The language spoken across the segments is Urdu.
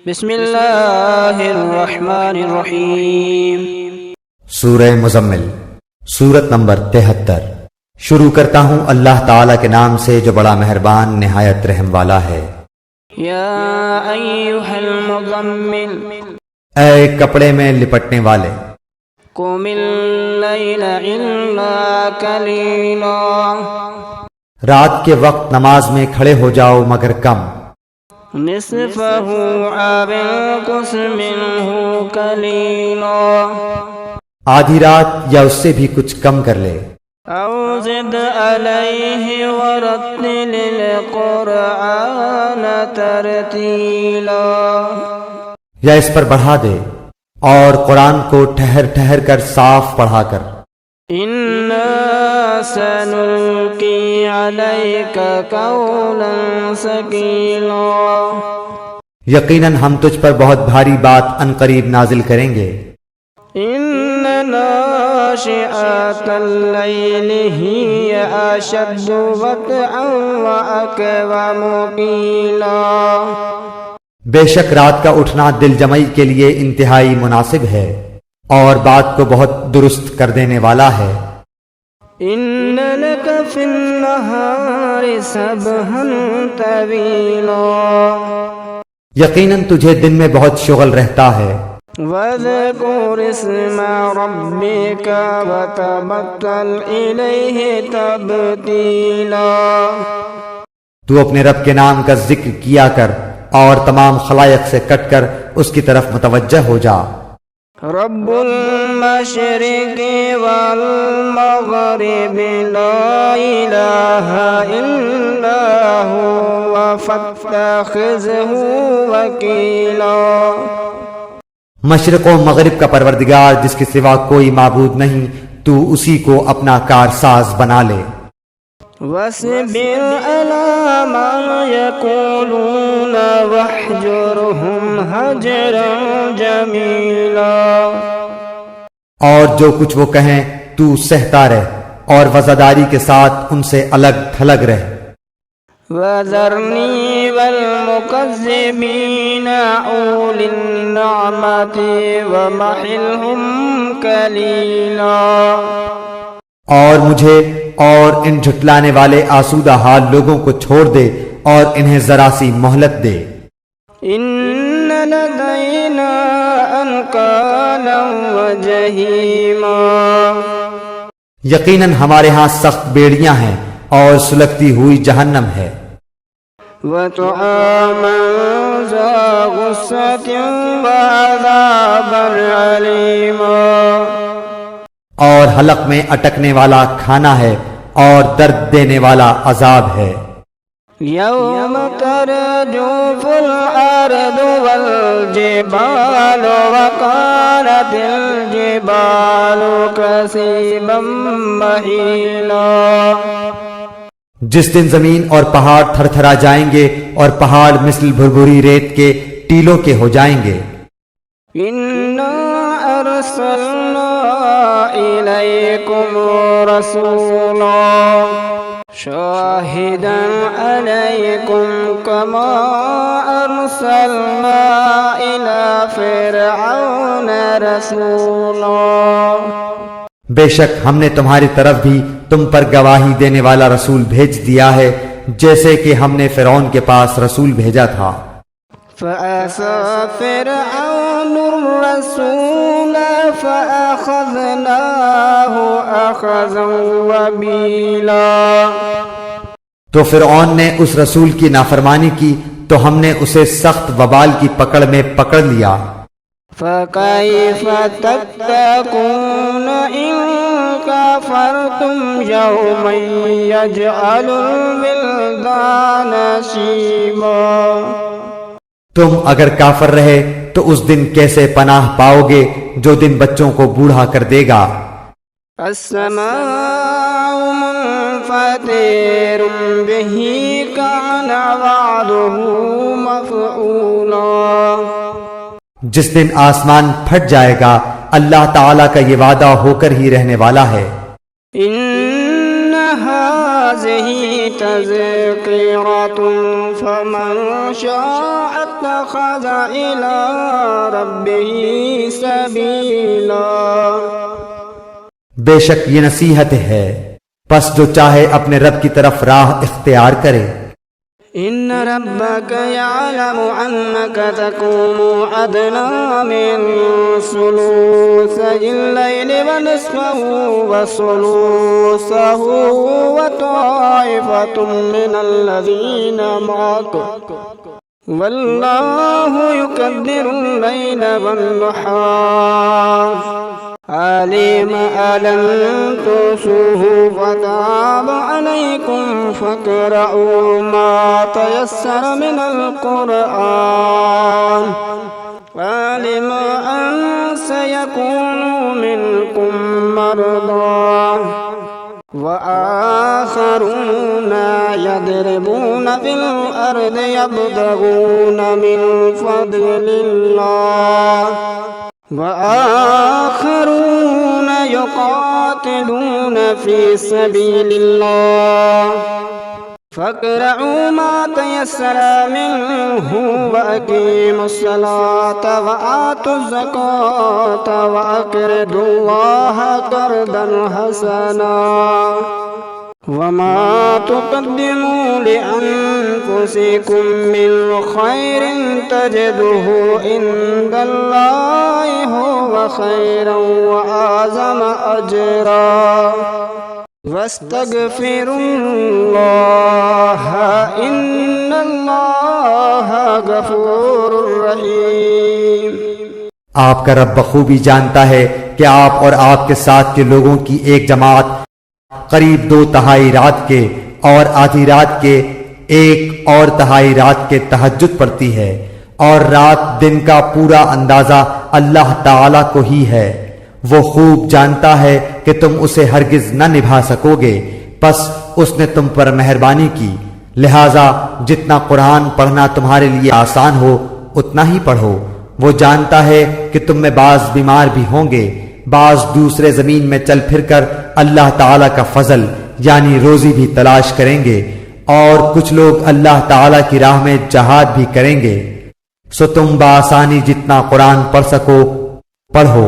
بسم اللہ الرحمن الرحیم۔ سورہ مزمل، سورت نمبر 73۔ شروع کرتا ہوں اللہ تعالیٰ کے نام سے جو بڑا مہربان نہایت رحم والا ہے۔ یا ایھا المزمل، اے کپڑے میں لپٹنے والے، قم اللیل الا قلیلا، رات کے وقت نماز میں کھڑے ہو جاؤ مگر کم، نصفہ او انقص منہ قلیلا، آدھی رات یا اس سے بھی کچھ کم کر لے، او زد علیہ ورتل القرآن ترتیلا، یا اس پر بڑھا دے اور قرآن کو ٹھہر ٹھہر کر صاف پڑھا کر۔ انا سنلقی علیک قولا ثقیلا، یقیناً ہم تجھ پر بہت بھاری بات عنقریب نازل کریں گے۔ ان ناشئۃ اللیل ہی اشد وطئا واقوم قیلا، بے شک رات کا اٹھنا دل جمعی کے لیے انتہائی مناسب ہے اور بات کو بہت درست کر دینے والا ہے۔ ان لک فی النہار سبحا طویلا، یقیناً تجھے دن میں بہت شغل رہتا ہے۔ وَاذْكُرِ اسْمَ رَبِّكَ وَتَبَتَّلْ إِلَيْهِ تَبْتِيلًا، تو اپنے رب کے نام کا ذکر کیا کر اور تمام خلائق سے کٹ کر اس کی طرف متوجہ ہو جا۔ رب المشرق والمغرب لا الہ الا هو فاتخذہ وکیلا، مشرق و مغرب کا پروردگار جس کے سوا کوئی معبود نہیں، تو اسی کو اپنا کارساز بنا لے۔ وَاصْبِرْ عَلَىٰ مَا يَقُولُونَ وَاهْجُرْهُمْ هَجْرًا جَمِيلًا، اور جو کچھ وہ کہیں تو سہتا رہ اور وزاداری کے ساتھ ان سے الگ تھلگ رہ۔ وَذَرْنِي وَالْمُكَذِّبِينَ أُولِي النَّعْمَةِ وَمَهِّلْهُمْ قَلِيلًا، اور مجھے اور ان جھٹلانے والے آسودہ حال لوگوں کو چھوڑ دے اور انہیں ذرا سی مہلت دے۔ إِنَّ لَدَيْنَا أَنْكَالًا وَجَحِيمًا، یقیناً ہمارے ہاں سخت بیڑیاں ہیں اور سلگتی ہوئی جہنم ہے۔ وَطَعَامًا ذَا غُصَّةٍ وَعَذَابًا أَلِيمًا، اور حلق میں اٹکنے والا کھانا ہے اور درد دینے والا عذاب ہے۔ يَوْمَ تَرْجُفُ الْأَرْضُ وَالْجِبَالُ وَكَانَتِ الْجِبَالُ كَثِيبًا مَّهِيلًا، جس دن زمین اور پہاڑ تھر تھرا جائیں گے اور پہاڑ مثل بھربھری ریت کے ٹیلوں کے ہو جائیں گے۔ إِنَّا أَرْسَلْنَا إِلَيْكُمْ رَسُولًا شَاهِدًا عَلَيْكُمْ كَمَا أَرْسَلْنَا إِلَى فِرْعَوْنَ رَسُولًا، بے شک ہم نے تمہاری طرف بھی تم پر گواہی دینے والا رسول بھیج دیا ہے جیسے کہ ہم نے فرعون کے پاس رسول بھیجا تھا۔ فَعَصَىٰ فِرْعَوْنُ الرَّسُولَ فَأَخَذْنَاهُ أَخْذًا وَبِيلًا، تو فرعون نے اس رسول کی نافرمانی کی تو ہم نے اسے سخت وبال کی پکڑ میں پکڑ لیا۔ فَكَيْفَ تَتَّقُونَ إِن كَفَرْتُمْ يَوْمًا يَجْعَلُ الْوِلْدَانَ شِيبًا، تم اگر کافر رہے تو اس دن کیسے پناہ پاؤ گے جو دن بچوں کو بوڑھا کر دے گا۔ السَّمَاءُ مُنفَطِرٌ بِهِ كَانَ وَعْدُهُ مَفْعُولًا، جس دن آسمان پھٹ جائے گا اللہ تعالیٰ کا یہ وعدہ ہو کر ہی رہنے والا ہے۔ إِنَّ هذه تذكرة فمن شاء اتخذ إلى ربه سبيلا. بے شک یہ نصیحت ہے، پس جو چاہے اپنے رب کی طرف راہ اختیار کرے. إن ربك يعلم أنك تقوم أدنى من ثلثي الليل ونصفه وثلثه وطائفة من الذين معك والله يقدر الليل والنهار علم ألم تحصوه فتاب عليكم فاقرؤوا ما تيسر من القرآن علم أن سيكون منكم مرضى وآخرون يضربون في الأرض يبتغون من فضل الله وآخرون يقاتلون في سبيل الله فاقرؤوا ما تيسر منه وأقيموا الصلاة وآتوا الزكاة وأقرضوا الله قرضا حسنا وما تقدموا لأنفسكم من خير تجده عند الله هو خيرا وأعظم أجرا واستغفروا الله إن الله غفور رحيم. آپ کا رب بخوبی جانتا ہے کہ آپ اور آپ کے ساتھ کے لوگوں کی ایک جماعت قریب 2/3 رات کے اور آدھی رات کے 1/4 رات کے تہجد پڑتی ہے، اور رات دن کا پورا اندازہ اللہ تعالی کو ہی ہے. وہ خوب جانتا ہے کہ تم اسے ہرگز نہ نبھا سکو گے، پس اس نے تم پر مہربانی کی، لہذا جتنا قرآن پڑھنا تمہارے لیے آسان ہو اتنا ہی پڑھو. وہ جانتا ہے کہ تم میں بعض بیمار بھی ہوں گے، بعض دوسرے زمین میں چل پھر کر اللہ تعالیٰ کا فضل یعنی روزی بھی تلاش کریں گے، اور کچھ لوگ اللہ تعالیٰ کی راہ میں جہاد بھی کریں گے. سو تم بآسانی جتنا قرآن پڑھ سکو پڑھو،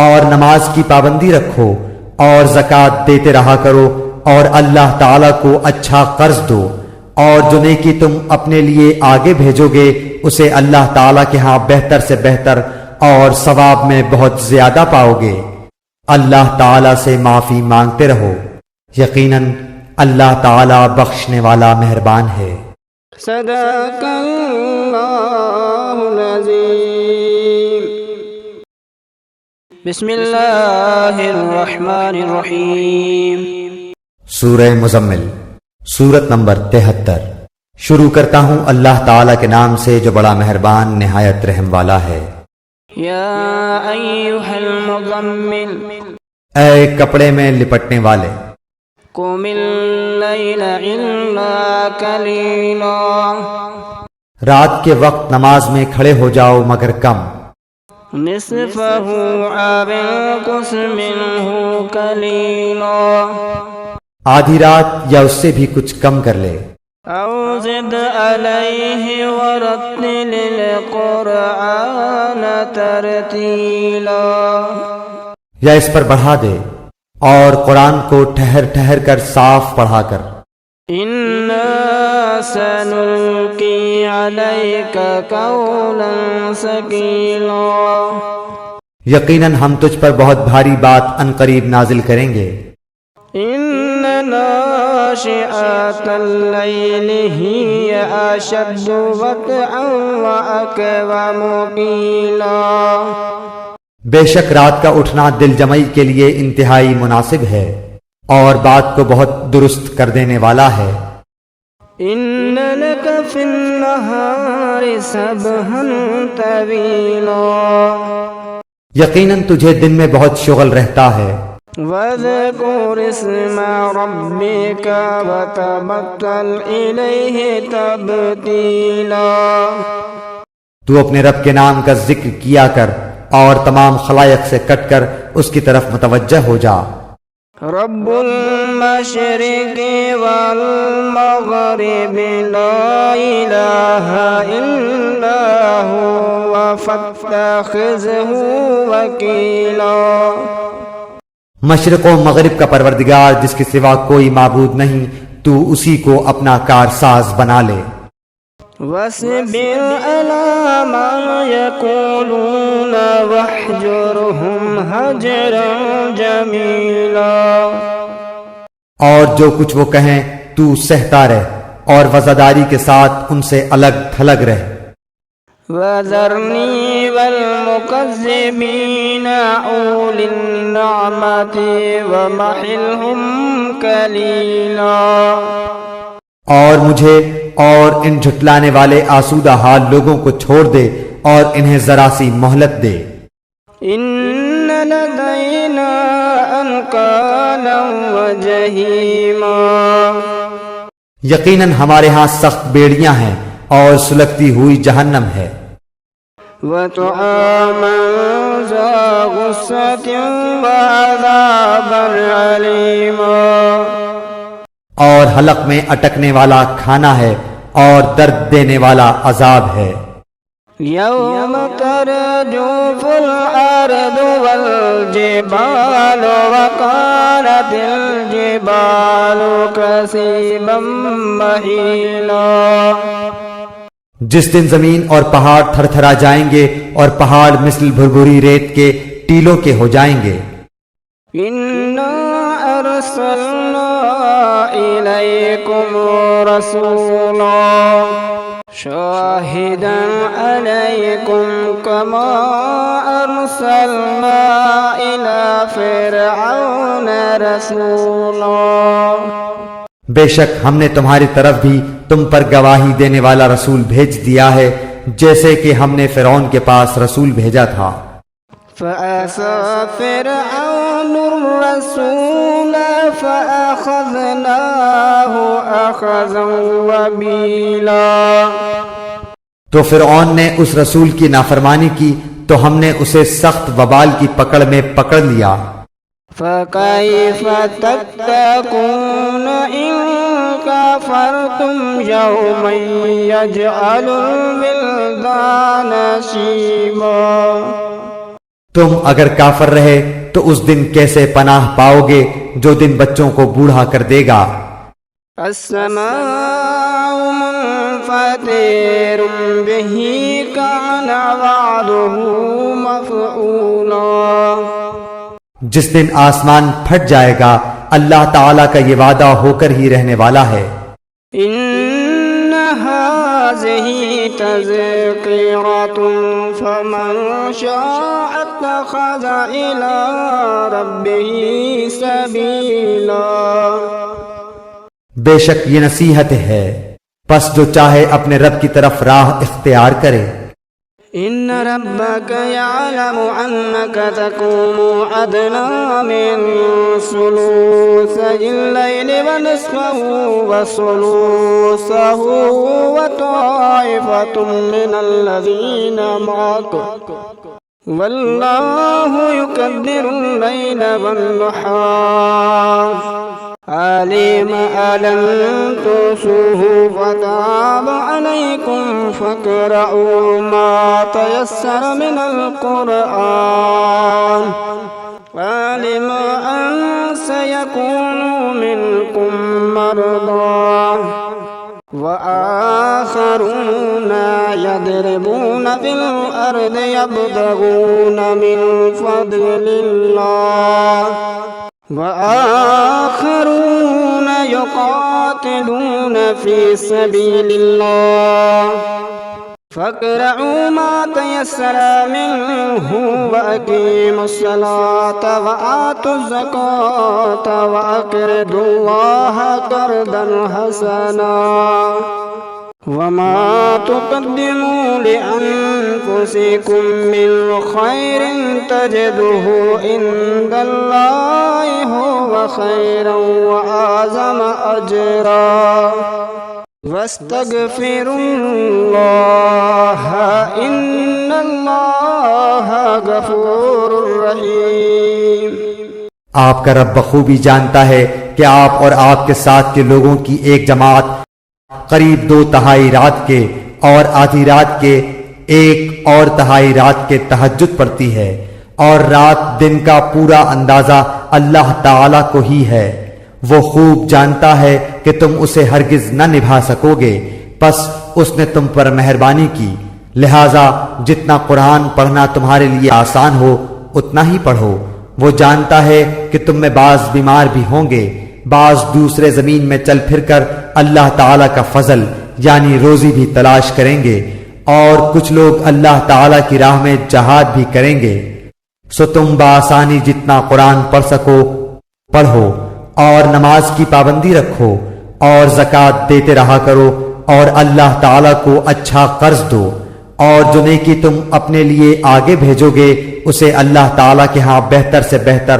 اور نماز کی پابندی رکھو، اور زکوٰۃ دیتے رہا کرو، اور اللہ تعالیٰ کو اچھا قرض دو، اور جو نیکی تم اپنے لیے آگے بھیجو گے اسے اللہ تعالیٰ کے ہاں بہتر سے بہتر اور ثواب میں بہت زیادہ پاؤ گے. اللہ تعالیٰ سے معافی مانگتے رہو، یقیناً اللہ تعالیٰ بخشنے والا مہربان ہے. صدق اللہ العظیم. بسم اللہ الرحمن الرحیم. سورہ مزمل، سورت نمبر 73. شروع کرتا ہوں اللہ تعالیٰ کے نام سے جو بڑا مہربان نہایت رحم والا ہے. یا ایھا المزمل، اے کپڑے میں لپٹنے والے، قم اللیل الا قلیلا، رات کے وقت نماز میں کھڑے ہو جاؤ مگر کم، نصفہ او انقص منہ قلیلا، آدھی رات یا اس سے بھی کچھ کم کر لے، او زد علیہ ورتل القرآن ترتیلا، یا اس پر بڑھا دے اور قرآن کو ٹھہر ٹھہر کر صاف پڑھا کر. انا سنلقی علیک قولا ثقیلا، یقیناً ہم تجھ پر بہت بھاری بات عنقریب نازل کریں گے. ان ناشئۃ اللیل ہی اشد وطئا واقوم قیلا، بے شک رات کا اٹھنا دل جمعی کے لیے انتہائی مناسب ہے اور بات کو بہت درست کر دینے والا ہے. ان لک فی النہار سبحا طویلا، یقیناً تجھے دن میں بہت شغل رہتا ہے. وَاذْكُرِ اسْمَ رَبِّكَ وَتَبَتَّلْ إِلَيْهِ تَبْتِيلًا، تو اپنے رب کے نام کا ذکر کیا کر اور تمام خلائق سے کٹ کر اس کی طرف متوجہ ہو جا. رب المشرق والمغرب لا إله إلا هو فاتخذه وكيلا۔ مشرق و مغرب کا پروردگار جس کے سوا کوئی معبود نہیں، تو اسی کو اپنا کارساز بنا لے۔ واصبر على ما يقولون واهجرهم هجرا جميلا۔ اور جو کچھ وہ کہیں تو سہتا رہ اور وزاداری کے ساتھ ان سے الگ تھلگ رہ۔ وذرني والمكذبين أولي النعمة ومهلهم قليلا۔ اور مجھے اور ان جھٹلانے والے آسودہ حال لوگوں کو چھوڑ دے اور انہیں ذرا سی مہلت دے۔ ان لدینا انکالا وجحیما۔ یقیناً ہمارے ہاں سخت بیڑیاں ہیں اور سلگتی ہوئی جہنم ہے۔ وطعاما ذا غصة وعذابا علیما۔ اور حلق میں اٹکنے والا کھانا ہے اور درد دینے والا عذاب ہے۔ یوم ترجف الارض والجبال وكانت الجبال كثيبا مهيلا۔ جس دن زمین اور پہاڑ تھر تھرا جائیں گے اور پہاڑ مثل بھربھری ریت کے ٹیلوں کے ہو جائیں گے۔ انا ارسلنا الیکم رسولا شاہدا علیکم کما ارسلنا الی فرعون رسولا۔ بے شک ہم نے تمہاری طرف بھی تم پر گواہی دینے والا رسول بھیج دیا ہے، جیسے کہ ہم نے فرعون کے پاس رسول بھیجا تھا۔ فعصى فرعون الرسول فأخذناه أخذا وبيلا۔ تو فرعون نے اس رسول کی نافرمانی کی تو ہم نے اسے سخت وبال کی پکڑ میں پکڑ لیا۔ فكيف تتقون إن كفرتم يوما يجعل الولدان شيبا۔ تم اگر کافر رہے تو اس دن کیسے پناہ پاؤ گے جو دن بچوں کو بوڑھا کر دے گا۔ السماء منفطر به كان وعده مفعولا۔ جس دن آسمان پھٹ جائے گا اللہ تعالیٰ کا یہ وعدہ ہو کر ہی رہنے والا ہے۔ ان هذه تذکرۃ فمن شاء اتخذ الى ربه سبیلا۔ بے شک یہ نصیحت ہے، پس جو چاہے اپنے رب کی طرف راہ اختیار کرے۔ ان ربك يعلم انك تقوم ادنى من ثلثي الليل ونصفه وثلثه وطائفة من الذين معك والله يقدر الليل والنهار علم ألم تحصوه فتاب عليكم فاقرؤوا ما تيسر من القرآن علم أن سيكون منكم مرضى وآخرون يضربون في الأرض يبتغون من فضل الله وآخرون يقاتلون في سبيل الله فاقرؤوا ما تيسر منه وأقيموا الصلاة وآتوا الزكاة وأقرضوا الله قرضا حسنا وما تقدموا لأنفسكم من خير تجده عند الله هو خيرا وأعظم أجرا واستغفروا الله إن الله غفور رحيم۔ آپ کا رب بخوبی جانتا ہے کہ آپ اور آپ کے ساتھ کے لوگوں کی ایک جماعت قریب 2/3 رات کے اور آدھی رات کے 1/4 رات کے تہجد پڑھتی ہے، اور رات دن کا پورا اندازہ اللہ تعالی کو ہی ہے۔ وہ خوب جانتا ہے کہ تم اسے ہرگز نہ نبھا سکو گے، پس اس نے تم پر مہربانی کی، لہذا جتنا قرآن پڑھنا تمہارے لیے آسان ہو اتنا ہی پڑھو۔ وہ جانتا ہے کہ تم میں بعض بیمار بھی ہوں گے، بعض دوسرے زمین میں چل پھر کر اللہ تعالی کا فضل یعنی روزی بھی تلاش کریں گے، اور کچھ لوگ اللہ تعالی کی راہ میں جہاد بھی کریں گے۔ سو تم بآسانی جتنا قرآن پڑھ سکو پڑھو، اور نماز کی پابندی رکھو، اور زکوٰۃ دیتے رہا کرو، اور اللہ تعالی کو اچھا قرض دو، اور جو نیکی تم اپنے لیے آگے بھیجو گے اسے اللہ تعالی کے ہاں بہتر سے بہتر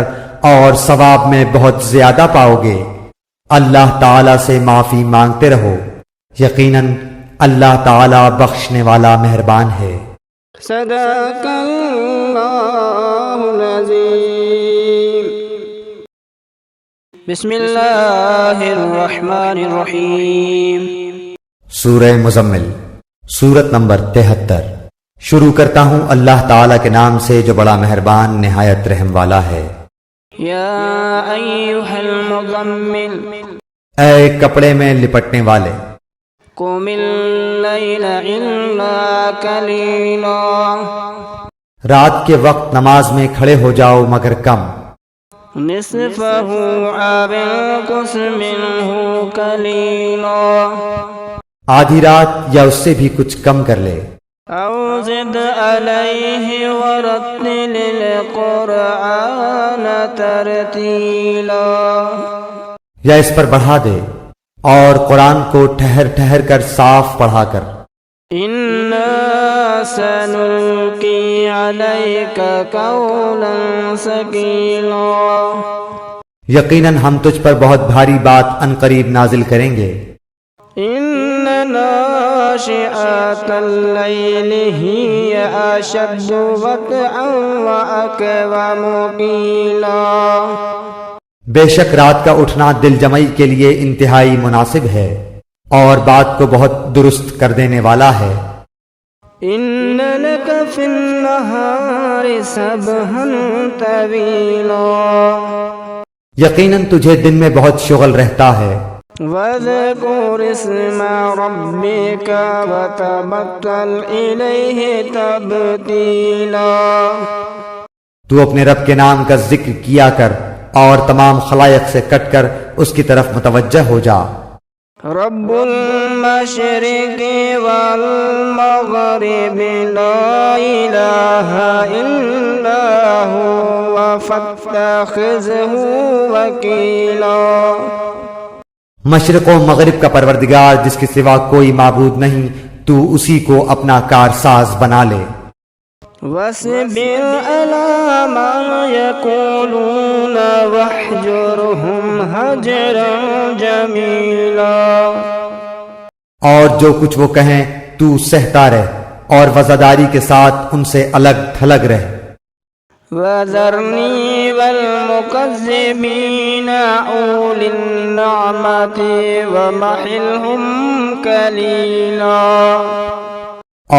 اور ثواب میں بہت زیادہ پاؤ گے۔ اللہ تعالی سے معافی مانگتے رہو، یقیناً اللہ تعالی بخشنے والا مہربان ہے۔ صدق اللہ العظیم۔ بسم اللہ الرحمن الرحیم۔ سورہ مزمل، سورت نمبر 73۔ شروع کرتا ہوں اللہ تعالی کے نام سے جو بڑا مہربان نہایت رحم والا ہے۔ یا ایھا المزمل، اے کپڑے میں لپٹنے والے، قم اللیل الا قلیلا، رات کے وقت نماز میں کھڑے ہو جاؤ مگر کم، نصفہ او انقص منہ قلیلا، آدھی رات یا اس سے بھی کچھ کم کر لے، او زد علیہ ورتل القرآن ترتیلا، یا اس پر بڑھا دے اور قرآن کو ٹھہر ٹھہر کر صاف پڑھا کر۔ انا سنلقی علیک قولا ثقیلا، یقیناً ہم تجھ پر بہت بھاری بات عنقریب نازل کریں گے۔ ان ناشئۃ اللیل ہی اشد وطئا واقوم قیلا، بے شک رات کا اٹھنا دل جمعی کے لیے انتہائی مناسب ہے اور بات کو بہت درست کر دینے والا ہے۔ ان لک فی النہار سبحا طویلا، یقیناً تجھے دن میں بہت شغل رہتا ہے۔ وَاذْكُرِ اسْمَ رَبِّكَ وَتَبَتَّلْ إِلَيْهِ تَبْتِيلًا، تو اپنے رب کے نام کا ذکر کیا کر اور تمام خلائق سے کٹ کر اس کی طرف متوجہ ہو جا۔ رب المشرق والمغرب لا الہ الا هو فاتخذہ وکیلا، مشرق و مغرب کا پروردگار جس کے سوا کوئی معبود نہیں، تو اسی کو اپنا کارساز بنا لے۔ وَاصْبِرْ عَلَىٰ مَا يَقُولُونَ وَاهْجُرْهُمْ هَجْرًا جَمِيلًا، اور جو کچھ وہ کہیں تو سہتا رہ اور وزاداری کے ساتھ ان سے الگ تھلگ رہ۔ وَذَرْنِي وَالْمُكَذِّبِينَ أُولِي النَّعْمَةِ وَمَهِّلْهُمْ قَلِيلًا،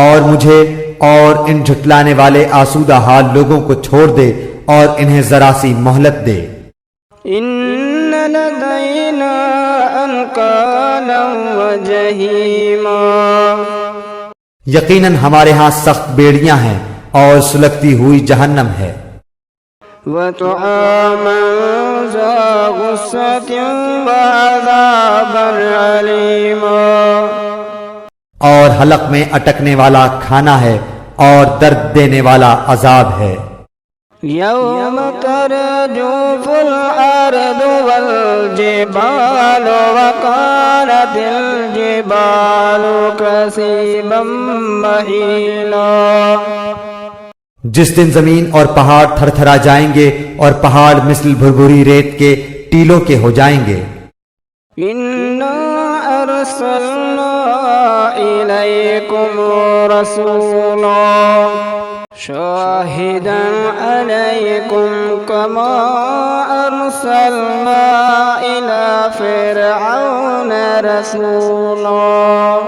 اور مجھے اور ان جھٹلانے والے آسودہ حال لوگوں کو چھوڑ دے اور انہیں ذرا سی مہلت دے۔ إِنَّ لَدَيْنَا أَنْكَالًا وَجَحِيمًا، یقیناً ہمارے ہاں سخت بیڑیاں ہیں اور سلگتی ہوئی جہنم ہے۔ وَطَعَامًا ذَا غُصَّةٍ وَعَذَابًا أَلِيمًا، اور حلق میں اٹکنے والا کھانا ہے اور درد دینے والا عذاب ہے۔ يَوْمَ تَرْجُفُ الْأَرْضُ وَالْجِبَالُ وَكَانَتِ الْجِبَالُ كَثِيبًا مَّهِيلًا، جس دن زمین اور پہاڑ تھر تھرا جائیں گے اور پہاڑ مثل بھربھری ریت کے ٹیلوں کے ہو جائیں گے۔ إِنَّا أَرْسَلْنَا إِلَيْكُمْ رَسُولًا شَاهِدًا عَلَيْكُمْ كَمَا أرسلنا إلى فرعون رسولا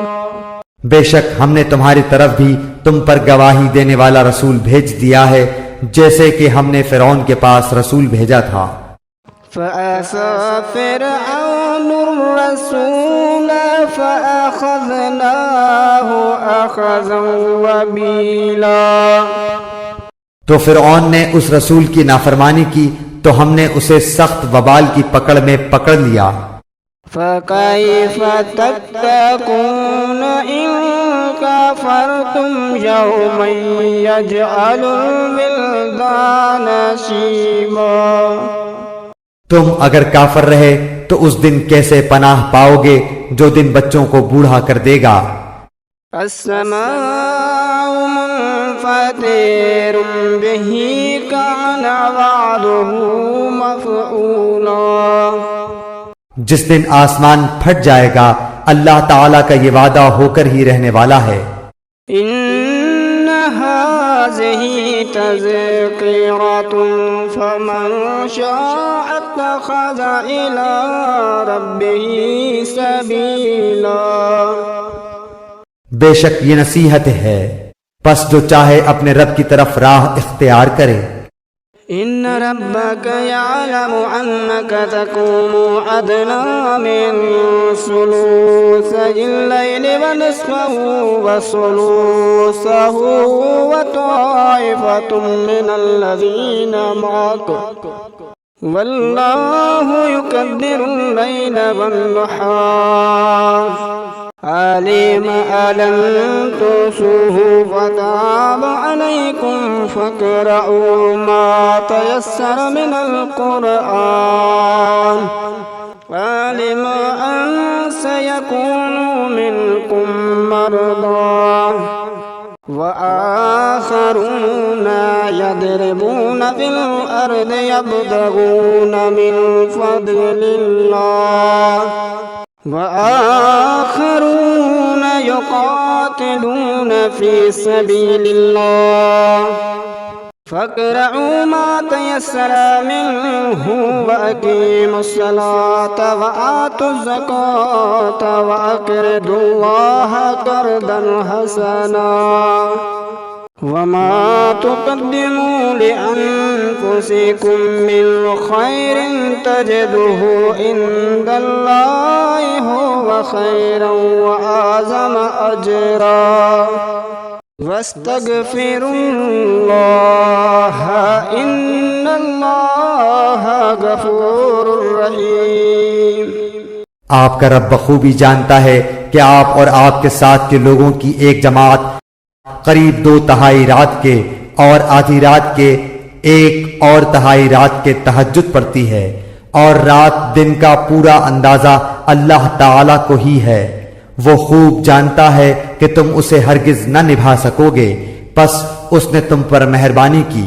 بے شک ہم نے تمہاری طرف بھی تم پر گواہی دینے والا رسول بھیج دیا ہے، جیسے کہ ہم نے فرعون کے پاس رسول بھیجا تھا۔ فعصى فرعون الرسول فأخذناه أخذا وبيلا تو فرعون نے اس رسول کی نافرمانی کی تو ہم نے اسے سخت وبال کی پکڑ میں پکڑ لیا۔ فكيف تتقون إن كفرتم يوما يجعل الولدان شيبا تم اگر کافر رہے تو اس دن کیسے پناہ پاؤ گے جو دن بچوں کو بوڑھا کر دے گا۔ السماء منفطر به كان وعده مفعولا جس دن آسمان پھٹ جائے گا اللہ تعالیٰ کا یہ وعدہ ہو کر ہی رہنے والا ہے۔ إن هذه تذكرة فمن شاء اتخذ إلى ربه سبيلا بے شک یہ نصیحت ہے، پس جو چاہے اپنے رب کی طرف راہ اختیار کرے۔ إن ربك يعلم أنك تقوم أدنى من ثلثي الليل ونصفه وثلثه وطائفة من الذين معك والله يقدر الليل والنهار علم ألم تحصوه فتاب عليكم فاقرؤوا ما تيسر من القرآن علم أن سيكون منكم مرضى وآخرون يضربون في الأرض يبتغون من فضل الله وآخرون يقاتلون في سبيل الله فاقرؤوا ما تيسر منه وأقيموا الصلاة وآتوا الزكاة وأقرضوا الله قرضا حسنا وما تقدموا لأنفسكم من خير تجده عند الله هو خيرا وأعظم أجرا واستغفروا الله إن الله غفور رحيم آپ کا رب بخوبی جانتا ہے کہ آپ اور آپ کے ساتھ کے لوگوں کی ایک جماعت قریب 2/3 رات کے اور آدھی رات کے 1/4 رات کے تہجد پڑتی ہے، اور رات دن کا پورا اندازہ اللہ تعالیٰ کو ہی ہے۔ وہ خوب جانتا ہے کہ تم اسے ہرگز نہ نبھا سکو گے، پس اس نے تم پر مہربانی کی،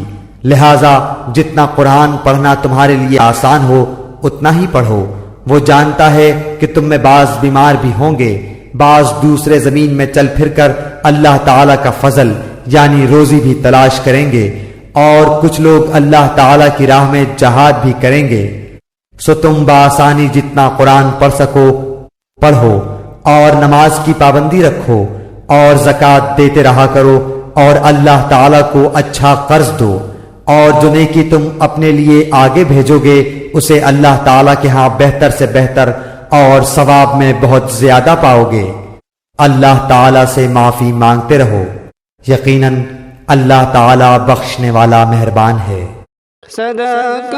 لہذا جتنا قرآن پڑھنا تمہارے لیے آسان ہو اتنا ہی پڑھو۔ وہ جانتا ہے کہ تم میں بعض بیمار بھی ہوں گے، بعض دوسرے زمین میں چل پھر کر اللہ تعالیٰ کا فضل یعنی روزی بھی تلاش کریں گے، اور کچھ لوگ اللہ تعالیٰ کی راہ میں جہاد بھی کریں گے۔ سو تم بآسانی جتنا قرآن پڑھ سکو پڑھو، اور نماز کی پابندی رکھو، اور زکوٰۃ دیتے رہا کرو، اور اللہ تعالیٰ کو اچھا قرض دو، اور جو نیکی تم اپنے لیے آگے بھیجو گے اسے اللہ تعالیٰ کے ہاں بہتر سے بہتر اور ثواب میں بہت زیادہ پاؤ گے۔ اللہ تعالیٰ سے معافی مانگتے رہو، یقیناً اللہ تعالیٰ بخشنے والا مہربان ہے۔ صدق